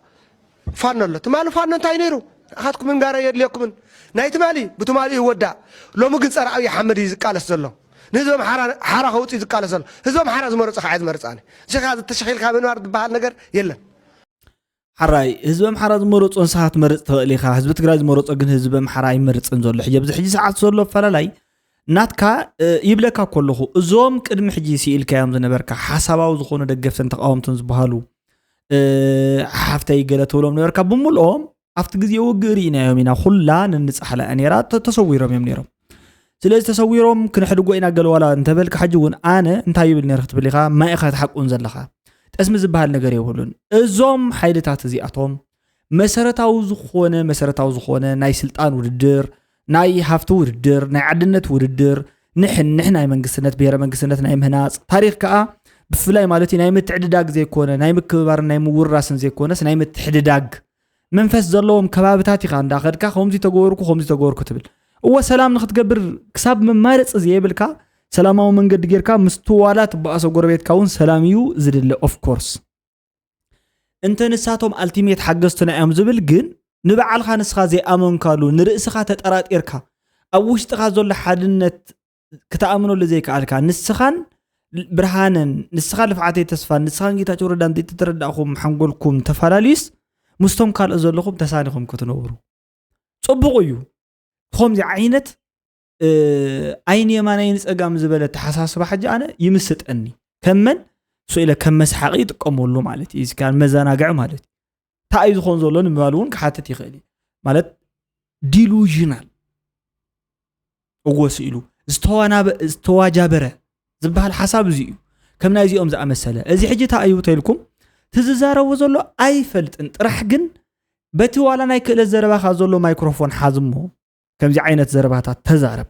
فانا الله تماله فانا تاينيرو أخذكم من قارة يدليكم من نايت مالي بتمالي هو دا لو ممكن صار أي حمد يزكال السلام هزوم حارة خوت يزكال السلام هزوم حارة زمرت عايز مرت أنا شيخ هذا التشخيل كامل وارد بحال نجر يلا حراي هزوم حارة زمرت أنصحت مرت تغليخا هزبت جراز مرت أجن هزوم حراي مرت أنزل حجاب حجي ساعات صار له فلالاي ناتكا يبلكا كله زوم قدم حجي سيل كيام زنبركا حساباو زخونه دغفتن تقاومتن زبحالو حفتي غلتولم نبركا بمولهم افت غزي وغرينا يومينا خلا ننصحلا انيرا تصويرهم يمنيرم سلاز تصويرهم كنحدغو اينا غلوالا انتبلك حجون انا انتا يبل نرخت بليخا ما اخات حقون زلخا اسم زبحال ነገር ይሁሉን እዞም ኃይልታት እዚአቶም መሰረታው ዝኾነ ናይ ስልጣን ውድድር ናይ ሃፍቱ ውድድር ናይ ዓድነት ውድድር ንሕና ናይ መንግስትነት ብሄረ መንግስትነት ናይ ምህናጽ ታሪኽ ከዓ ብፍላይ ማለት ናይ ምትዕድዳግ ዘይኮነ ናይ ምክብባር ናይ ምውራስን ዘይኮነስ ናይ ምትሕድዳግ መንፈስ ዘለዎም ከባቢታት ኢኻ እንዳኸድካ ከምዚ ተገበርኩ ትብል እወ ሰላም ንኽትገብር ክሳብ መማረጽ ዘይብልካ ሰላማዊ መንገዲ ጌርካ ምስትዋላት በኣሰ ጎረቤትካ እውን ሰላም እዩ ዝድለ ኦፍ ኮርስ እንተ ንሳቶም አልቲሜት ሓገዝቱና እዮም ዝብል ግን ንበዓልኻ ንስኻ ዘይኣመንካሉ ንርእስኻ ተጠራጢርካ ኣብ ውሽጥኻ ዘሎ ሓድነት ክተኣምነሉ ዘይከኣልካ ንስኻን ብርሃንን ንስኻ ልፍዓተይ ተስፋን ንስኻን ጌታቸው ረዳ እንተተረዳእኹም ሓንጎልኩም ተፈላለዩስ ምስቶም ካልኦ ዘለኹም ተሳኒኹም ክትነብሩ ጽቡቕ እዩ ከምዚ ዓይነት ዓይን የማናይን ፀጋም ዝበለ ተሓሳስባ ሕጂ ኣነ ይምስጠኒ ከመን ስኢለ ከመስሓቂ ይጥቀመሉ ማለት እዩ እስካን መዘናግዕ ማለት ታኣይ ዝኾን ዘሎ ንምባል እውን ክሓትት ይኽእል ማለት ዲሉዥናል እወስ ኢሉ ዝተዋጃበረ ዝበሃል ሓሳብ እዚ እዩ ከም ናይ እዚኦም ዝኣመሰለ እዚ ሕጂ ታኣዩ ተይልኩም ትዝዛረቡ ዘሎ ኣይፈልጥን ጥራሕ ግን በቲ ዋላ ናይ ክእለት ዘረባኻ ዘሎ ማይክሮፎን ሓዝሞ ከምዚ ዓይነት ዘረባታት ተዛረብ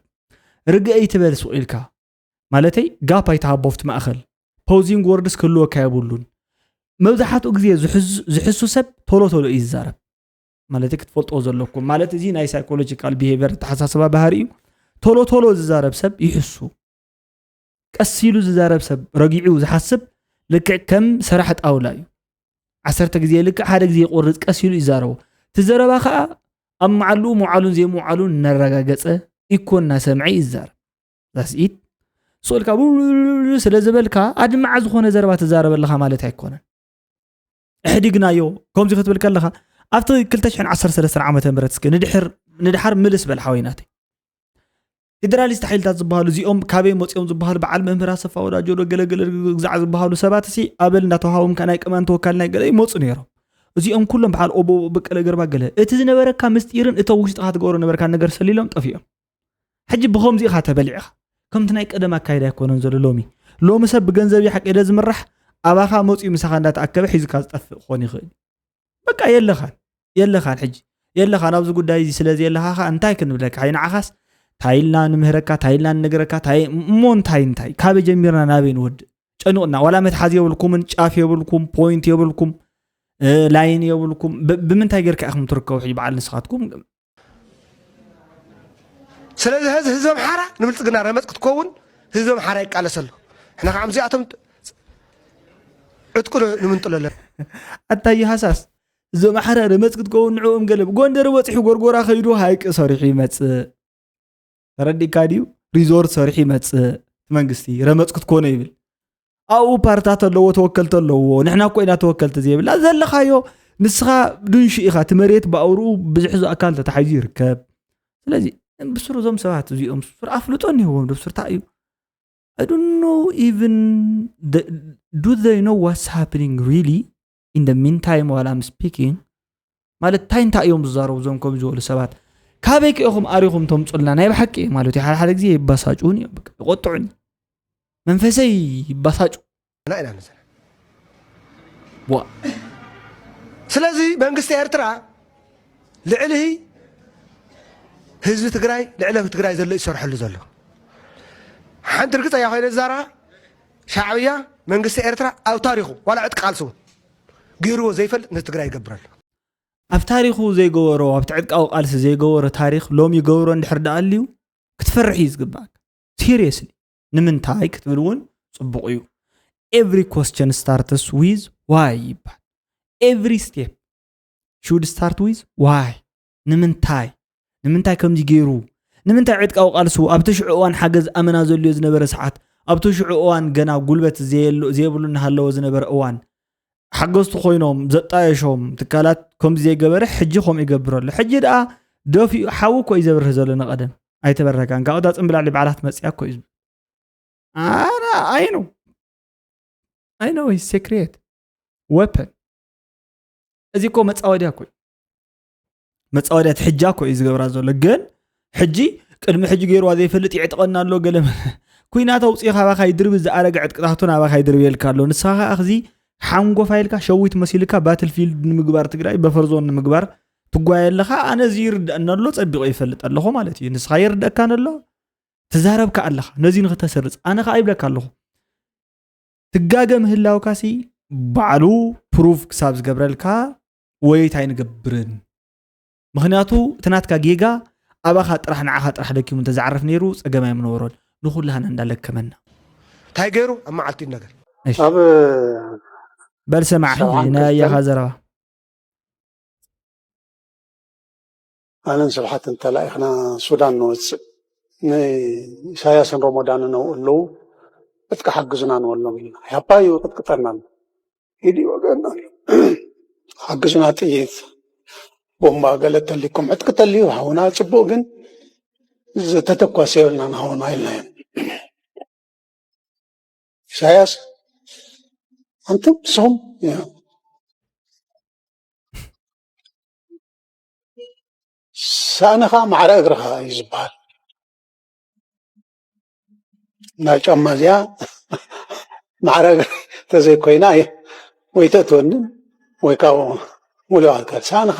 ርግአይ ትበል ስኢልካ ማለተይ ጋፕ ኣይተሃቦፍቲ ማእኸል ፖዚንግ ወርድስ ክህልወካ የብሉን መብዛሕትኡ ግዜ ዝሕሱ ሰብ ቶሎ ይዛረብ ማለት ክትፈልጦ ዘለኩም ማለት እዚ ናይ ሳይኮሎጂካል ቢሄቪየር ተሓሳስባ ባህሪ እዩ ቶሎ ዝዛረብ ሰብ ይሕሱ ቀሲሉ ዝዛረብ ሰብ ረጊዑ ዝሓስብ ልክዕ ከም ሰራሕ ጣውላ እዩ 10 ግዜ ልክዕ ሓደ ግዜ ይቆርጽ ቀሲሉ ይዛረቡ ትዘረባ ከዓ ኣብ መዓሉን ዘይመዓሉን ነረጋገጸ ይኮንና ሰምዒ ይዛረብ ዛስኢት ስኡልካ ስለ ዝበልካ ኣድማዕ ዝኾነ ዘረባ ትዛረበለኻ ማለት ኣይኮነን እሕዲግናዮ ከምዚ ክትብል ከለኻ ኣብቲ 2013 ዓመተ ምህረት እስከ ንድሕር ምልስ በል ሓወይናተይ ፌደራሊስት ሓይልታት ዝበሃሉ እዚኦም ካበይ መፅኦም ዝበሃሉ በዓል መምህር ኣሰፋ ወዳጆ ገለገለ ግዛዕ ዝበሃሉ ሰባት ሲ ኣበል እንዳተዋሃቦም ናይ ቅማን ተወካል ናይ ገለ ይመፁ ነይሮም እዚኦም ኩሎም በዓል ኦቦ በቀለ ገርባ ገለ እቲ ዝነበረካ ምስጢርን እቶ ውሽጥኻ ትገብሮ ነበርካ ነገር ሰሊሎም ጠፊኦም ሕጂ ብኸምዚ ኢኻ ተበሊዕኻ ከምቲ ናይ ቀደም ኣካይዳ ኣይኮነን ዘሎ ሎሚ ሰብ ብገንዘብ ይሓቂደ ዝምራሕ ኣባኻ መፅኡ ምሳኻ እንዳተኣከበ ሒዝካ ዝጠፍእ ክኾን ይኽእል በቃ የለኻን ሕጂ የለኻን ኣብዚ ጉዳይ እዚ ስለዚ የለኻ እንታይ ክንብለካ ንዓኻስ ታይልና ንምህረካ ታይልና ንነገረካ እሞ እንታይ ካበይ ጀሚርና ናበይ ንወድእ ጨንቕና ዋላ መትሓዚ የብልኩምን ጫፍ የብልኩም ፖይንት የብልኩም ላይን የብልኩም ብምንታይ ጌርካ ኢኹም ትርከቡ ሕጂ በዓል ንስኻትኩም ስለዚ ህዝብ ኣምሓራ ንብልፅግና ረመፅ ክትከውን ህዝብ ኣምሓራ ይቃለሰሉ ሕና ከዓ እዚኣቶም ዕጥቁ ንምንጥለለን ኣታይ ሃሳስ ህዝብ ኣምሓራ ረመፅ ክትከውን ንዕኦም ገለ ጎንደር ወፂሑ ጎርጎራ ከይዱ ሃይቂ ሰሪሑ ይመፅእ ተረዲእካ ድዩ ሪዞርት ሰሪሑ ይመፅእ መንግስቲ ረመፅ ክትኮነ ይብል ኣብኡ ፓርታት ኣለዎ ተወከልቲ ኣለዎ ንሕና እኮ ኢና ተወከልቲ ዘይብላ ዘለኻዮ ንስኻ ድንሽ ኢኻ እቲ መሬት ብኣውርኡ ብዙሕ ኣካል ተታሒዙ ይርከብ ስለዚ ብስሩ እዞም ሰባት እዚኦም ስር ኣፍልጦን ይህዎም ብስርታ እዩ I don't know even do they know what's happening really in the meantime while I'm speaking ማለት ታይንታ እዮም ዝዛረቡ ዞም ከም ዝበሉ ሰባት ካበይ ከኢኹም ኣሪኹም ተምፁልና ናይ ብሓቂ ማለት ሓደ ግዜ ይባሳጩን ይቆጥዑን መንፈሰይ ይባሳጩ لا إله إلا الله ስለዚ መንግስቲ ኤርትራ ልዕልሂ ህዝቢ ትግራይ ልዕሊ ትግራይ ዘሎ ይሰርሐሉ ዘሎ ሓንቲ ርግፀ ያ ኮይነ ዛራ ሻዕብያ መንግስቲ ኤርትራ ኣብ ታሪኹ ዋላ ዕጥቂ ቃልሱ ገይርዎ ዘይፈልጥ ንትግራይ ይገብራሉ ኣብ ታሪኹ ዘይገበሮ ኣብ ዕጥቃዊ ቃልሲ ዘይገበሮ ታሪኽ ሎሚ ይገብሮ እንድሕር ዳኣልዩ ክትፈርሕ እዩ ዝግባእ ሲሪየስሊ ንምንታይ ክትብል እውን ጽቡቕ እዩ every question starts with why every step should start with why ንምንታይ ከምዚ ገይሩ ንምንታይ ዕጥቃዊ ቃልሱ ኣብ ተሽዑ እዋን ሓገዝ ኣመና ዘልዮ ዝነበረ ሰዓት ኣብ ተሽዑ እዋን ገና ጉልበት ዘይብሉና ሃለዎ ዝነበረ እዋን ሓገዝቱ ኮይኖም ዘጣየሾም ትካላት ከምዚ ዘይገበረ ሕጂ ከም ይገብረሉ ሕጂ ደኣ ደፊኡ ሓው እኮ እዩ ዘብርህ ዘሎ ንቐደም ኣይተበረካን ካብኡ ዳ ፅምብላሊ በዓላት መፅያ እኮ እዩ I know his secret weapon እዚ እኮ መፃወድያ እኮ መፃወድያ ትሕጃ እኮ እዩ ዝገብራ ዘሎ ግን ሕጂ ቅድሚ ሕጂ ገይርዋ ዘይፈልጥ ይዕጥቐና ኣሎ ገለ ኩናት ኣውፂኻ ኣባኻ ይድርብ ዝኣረገ ዕጥቅታቱን ኣባኻ ይድርብ የልካ ኣሎ ንስኻ ኣኽዚ ሓንጎ ፋይልካ ሸዊት መሲልካ ባትልፊልድ ንምግባር ትግራይ በፈርዞን ንምግባር ትጓየ ኣለኻ ኣነ እዚ ይርዳእና ኣሎ ፀቢቑ ይፈልጥ ኣለኹ ማለት እዩ ንስኻ ይርዳእካን ኣሎ ትዛረብካ ኣለኻ ነዚ ንኽተሰርፅ ኣነ ከዓ ይብለካ ኣለኹ ትጋገም ህላውካሲ ባዕሉ ፕሩፍ ክሳብ ዝገብረልካ ወይት ኣይንገብርን ምክንያቱ ትናትካ ጌጋ ኣባኻ ጥራሕ ንዓኻ ጥራሕ ደኪሙ እንተዝዓርፍ ነይሩ ፀገማ የምነበሮን ንኹላህና እንዳለከመና እንታይ ገይሩ ኣብ መዓልቲ ነገር ኣብ በልሰማዕ ናያኻ ዘረባ ኣነን ስብሓት እንተላኢኽና ሱዳን ንወፅእ ንኢሳያስን ረመዳንን ኣብኡ ኣለዉ ዕጥቂ ሓግዙና ንበሎም ኢልና ያባዩ ቅጥቅጠና ኢድ ይወገና ሓግዙና ጥይት ቦምባ ገለ ተሊኩም ዕጥቂ ተልዩ ሃውና ፅቡቅ ግን ዝተተኳሰ የብልና ንሃውና ኢልና እዮም ኢሳያስ አንተም ሰም ሳንኻ ማዕረ እግርኻ እዩ ዝበሃል ናይ ጫማ እዚኣ ማዕረ ተዘይኮይና ወይ ተእትወንን ወይ ካብኡ ሙሉእ ኣካል ሳንኻ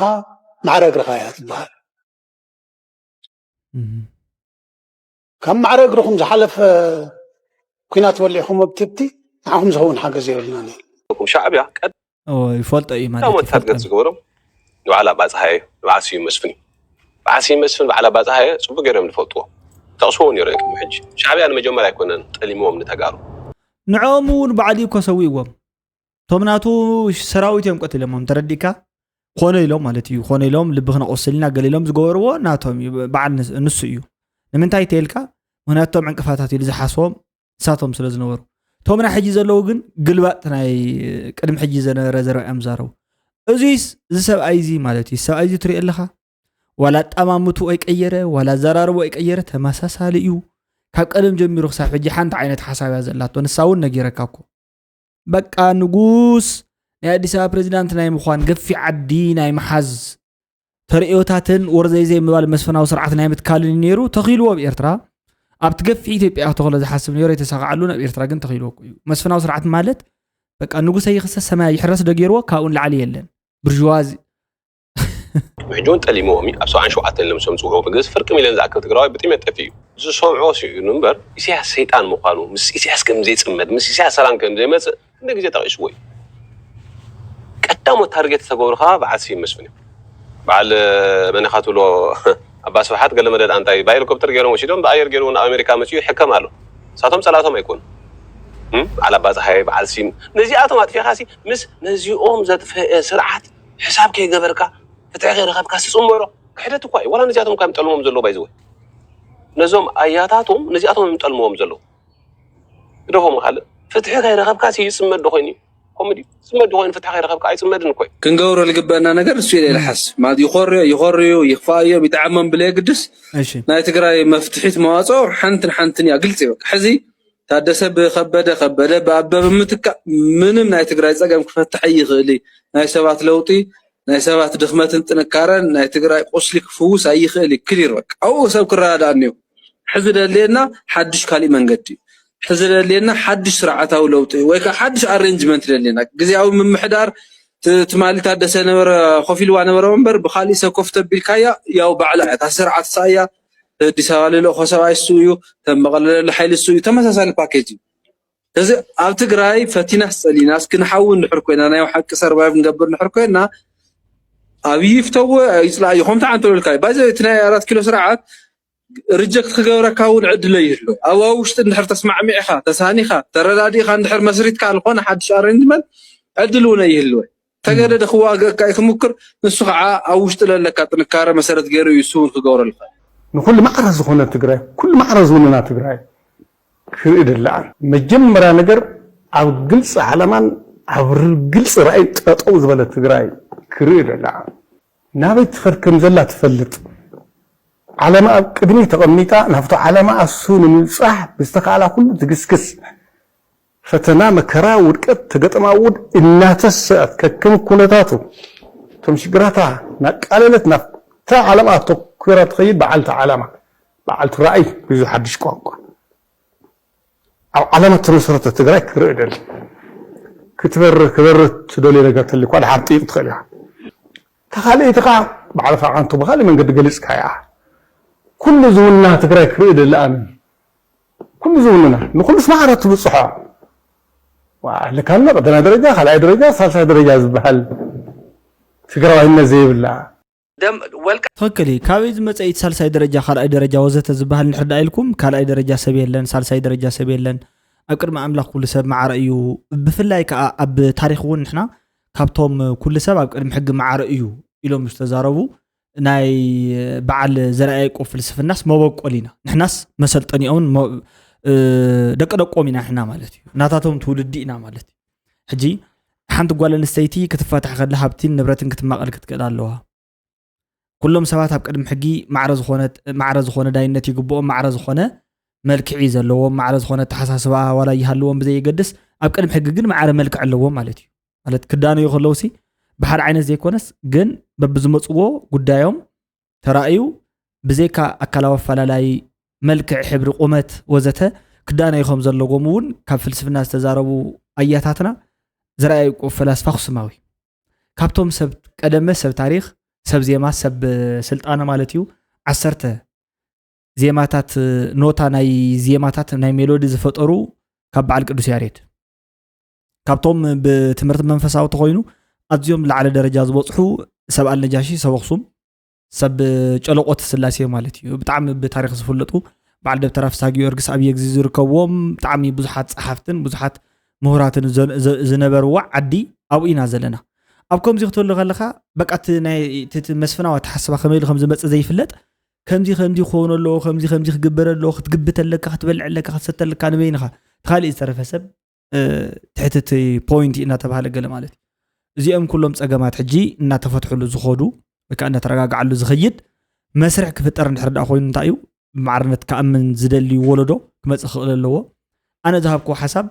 ማዕረ እግርኻ እያ ትበሃል ካብ ማዕረ እግርኹም ዝሓለፈ ኩናት በሊዕኹም ኣብትብቲ ንዓኹም ዝኸውን ሓገዝ የብልና ሻዕብያ ይፈልጦ እዩ ማለት እዩ ታርገት ዝገበሮም ንባዕላ ባፅሓየ ንባዓስዩ መስፍን ባዓስዩ መስፍን ባዕላ ባፅሓየ ፅቡቅ ገይሮም ዝፈልጥዎ ተቕስዎ ነይሩ ቅድሚ ሕጂ ሻዕብያ ንመጀመርያ ኣይኮነን ጠሊሞም ንተጋሩ ንዖም እውን ባዕሊ እኮ ሰዊእዎም ቶም ናቱ ሰራዊት እዮም ቀትሎሞም ተረዲእካ ኮነ ኢሎም ማለት እዩ ኮነ ኢሎም ልቢ ክነቆስልና ገሊሎም ዝገበርዎ ናቶም በዓል ንሱ እዩ ንምንታይ ተልካ ምክንያቱም ዕንቅፋታት ኢሉ ዝሓስቦም ንሳቶም ስለ ዝነበሩ ቶም ናይ ሕጂ ዘለዉ ግን ግልባጥ ናይ ቅድሚ ሕጂ ዝነበረ ዘረብኦም ዛረቡ እዙይስ እዚ ሰብኣይ እዚ ማለት እዩ ሰብኣይ እዚ ትሪኦ ኣለኻ ዋላ ጠማምቱ ኣይቀየረ ዋላ ዘራርቦ ኣይቀየረ ተመሳሳሊ እዩ ካብ ቀደም ጀሚሩ ክሳብ ሕጂ ሓንቲ ዓይነት ሓሳብ እያ ዘላቶ ንሳ እውን ነጊረካ እኮ በቃ ንጉስ ናይ ኣዲስ ኣበባ ፕሬዚዳንት ናይ ምዃን ገፊ ዓዲ ናይ መሓዝ ተርእዮታትን ወርዘይ ምባል መስፈናዊ ስርዓት ናይ ምትካልን ነይሩ ተኺልዎ ብኤርትራ ኣብቲ ገፊ ኢትዮጵያ ተኸለ ዝሓስብ ነይሩ የተሳغዓሉ ናብ ኤርትራ ግን ተኺልዎ እዩ መስፈናዊ ስርዓት ማለት በቃ ንጉሰ ይኽሰስ ሰማይ ይሕረስ ደገይርዎ ካብኡን ላዕሊ የለን ብርዥዋዚ ሕጆን ጠሊሞሚ ኣብ 77 ለምሶም ጽውገው በገዝ ፍርቂ ሚሊዮን ዝኣክል ትግራዋይ ብጥም የጠፍዩ ዝሰምዖ ሲዩ ነበር ኢሳያስ ሰይጣን ምዃኑ ምስ ኢሳያስ ከም ዘይጽመድ ምስ ኢሳያስ ሰላም ከም ዘይመጽእ እንደ ግዜ ተቂስዎ እዩ ቀዳሞ ታርጌት ተገብሩኻ በዓሲ ይመስፍን በዓል መንኻትሎ ኣባስ ፈሓት ገለ መደድ አንታይ ባይሄሊኮፕተር ገይሮም ወሲዶም በአየር ገይሮም ኣሜሪካ መጽዩ ይሕከም ኣሎ ሳቶም ጸላቶም አይኮን على بعض هاي بعض سيم نزياتهم أطفي خاسي مس نزيهم زاد في سرعات حساب كي جبركا فتح غير غاب كاسس أموره كحدة كوي ولا نزياتهم كم تقلمهم زلوا بيزوي نزوم آياتهم نزياتهم يتقلمهم زلوا رفهم خال فتح غير غاب كاسي يسمى الدخيني كوميدي يسمى الدخين فتح غير غاب كاسي يسمى الدخين كوي كنجور اللي قبلنا نقدر نسوي له الحس ما يخري يخفايه بيتعمم بلا قدس نايت قراي مفتحيت مواصع حنتن يا قلت حزي تادس بخبده بأبب متك منم ناي تقراي صقم كفتح يخلي ناي سبات لوطي ناي سبات دخمت تنكارن ناي تقراي قصلك فوس اي خلي كلير بك او سب كرادانيو حزد لينا حدش كالي منقدي حزد لينا حدش سرعته لوطي ويكا حدش ارينجمنت لينا غزياو من محدار تمالي تادس نبر خفيل وانبر منبر بخالي سكفت بالكايا ياو بعلا تسرعه سايا ديساله لو خساي سويو تمقل الحيل سويو تمساسال باكيج كذا اب تግራይ ፈቲና ሰሊናስ ክንሓውን ንሕርኮይና ናይ حق ሰርቫይቭ ንገብር ንሕርኮይና አብይፍተው ይጽላ ይኹም ተዓንተልካይ ባይዘ ትናይ 4 ኪሎ ስርዓት ሪጀክት ክገብረካውን ዕድለ ይህሉ ኣብ ውሽጥ እንድሕር ተስማዕሚዕኻ ተሳኒኻ ተረዳዲኻ እንድሕር መስሪትካ alኾነ ሓድሽ ኣሬንጅመንት ዕድሉነ ይህሉ ተገደደ ክዋገካ ይክምክር ንሱ ከዓ ኣብ ውሽጥ ለለካ ጥንካረ መሰረት ገይሩ ይሱን ክገብረልካ نقول معرض هنا تجري كل معرض هنا تجري كريد اللعن مجمرة نجر أو جلس علمان أو جلس رأي تطوز ولا تجري كريد اللعن نابت فركم زلة تفلت على ما كدني تقميتا نفتح على ما السون من صح بيستقى على كل تقسكس فتنام كرا وركت تقط معود إنها تسأت كم كونتاتو تمشي قراتها نقالت نف تا علامات كرة تخيل بعلت علامة بعلت رأي بيزو حدش قوانقوا أو علامة نصرة تقرأي كرئدل كبر تدولي لقات اللي قوان حاطين تخليها تخالي تقع بعرف عنتو بخالي من قد قلس كايا كل زولنا تقرأي كرئدل الآن كل زولنا نقول اسمع عرات بالصحة واللي كان نقدنا درجة خلعي درجة صالحة درجة زبهل تقرأي إنا زي بالله تخكلي كابيز مصايت سالساي درجه خالأي درجه وزت زبهل نحد ايلكم كالأي درجه سبيلن سالساي درجه سبيلن اقرم املاح كل سب مع رايو بفلاي اب تاريخ ون نحنا كابتوم كل سب اقرم حق مع رايو الهم مستزاربو ناي بعل زرعي قف السفناس ما بقولينا نحناس مسلطنيون دقدقومينا احنا مالتي ناتاتهم تولدينا مالتي حجي حنت قال نستيتي كتفتح خد لحبتين نبرتن كتماقل كتقدالوها كلهم سبات هب قدم حقي معرض خونه داينت يقبؤهم معرض خونه ملكعي زلوهم معرض خونه تحساسبا ولا يهلوهم بزي يقدس اب قدم حقي ግን معرض ملكع ኣለዎም ማለት ክዳኑ ይخلوسي بحر عين زي كونس ግን በብዝመጽዎ ጉዳዮም ተራእዩ بزيካ አካላዊ ፈላላይ መልክዕ ሕብሪ ቁመት ወዘተ ክዳኑ ይخم ዘለዎም ውን ካብ ፍልስፍና ዝተዛረቡ አያታትና ዘራይ ፈላስፋ خصማዊ ካብቶም ሰብ ቀደመ ሰብ ታሪኽ ሰብ ዜማ ሰብ ስልጣነ ማለት እዩ 10 ዜማታት ኖታ ናይ ዜማታት ናይ ሜሎዲ ዝፈጠሩ ካብ በዓል ቅዱስ ያሬድ ካብቶም ብትምህርት መንፈሳዊ ተኮይኑ ኣዝዮም ላዕለ ደረጃ ዝበጽሑ ሰብ አልነጃሺ ሰብ ኣክሱም ሰብ ጨለቆት ስላሴ ማለት እዩ ብጣዕሚ ብታሪኽ ዝፍለጡ በዓል ደብተራ ፍስሓ ጊዮርጊስ ኣብ የግዚ ዝርከብዎም ብጣዕሚ ብዙሓት ጸሓፍትን ብዙሓት ምሁራትን ዝነበርዋ ዓዲ ኣብኡ ኢና ዘለና ኣብ ከምዚ ክትወሉ ከለኻ በቃት ናይ መስፈናዊ ተሓስባ ከመይሉ ከም ዝመጽ ዘይፍለጥ ከምዚ ኾኖሎ ከምዚ ክግበረሎ ክትግብተለካ ክትበልዕለካ ክትሰተለካ ንበይንኻ ተኻሊ ዝተረፈ ሰብ ትሕትት ፖይንት እናተባሃለ ገለ ማለት እዚኦም ኩሎም ጸገማት ሕጂ እናተፈትሑሉ ዝኸዱ ወይ ከዓ እናተረጋግዓሉ ዝኸይድ መስርሕ ክፍጠር እንድሕር ዳ ኮይኑ እንታይ እዩ ብማዕርነት ከኣምን ዝደሊ ወለዶ ክመጽእ ክኽእል ኣለዎ ኣነ ዝሃብኩ ሓሳብ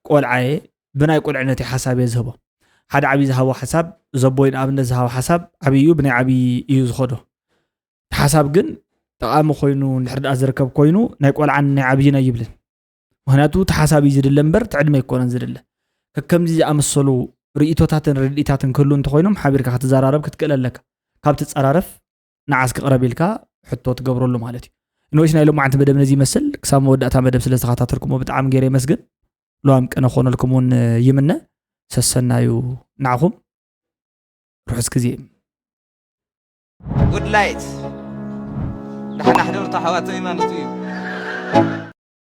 ቆልዓየ ብናይ ቆልዕነተይ ሓሳብ እየ ዝህቦ ሓደ ዓብይ ዝሃቦ ሓሳብ ዘቦይን ኣብነት ዝሃቦ ሓሳብ ዓብዩ ብናይ ዓብይ እዩ ዝኸዶ ሓሳብ ግን ጠቃሚ ኮይኑ ንሕርዳ ዝርከብ ኮይኑ ናይ ቆልዓን ናይ ዓብይን ኣይብልን ምክንያቱ ተሓሳብ እዩ ዝድለ እምበር ትዕድመ ይኮነን ዝድለ ከምዚ ዝኣመሰሉ ርእይቶታትን ርድኢታትን ክህሉ እንተኮይኖም ሓቢርካ ክትዘራረብ ክትክእል ኣለካ ካብ ትፀራረፍ ንዓስ ክቕረብ ኢልካ ሕቶ ትገብረሉ ማለት እዩ ንወይስ ናይ ሎማዓንቲ መደብ ነዚ ይመስል ክሳብ መወዳእታ መደብ ስለ ዝተኸታተልኩሞ ብጣዕሚ ገይረ ይመስግን ሎዋም ቀነ ኾነልኩም እውን ይምነ ሰሰናዩ ንዓኹም ርሑስ ግዜ ጉድ ላይት ንሓና ሕደርታ ሓዋተይ ማለት እዩ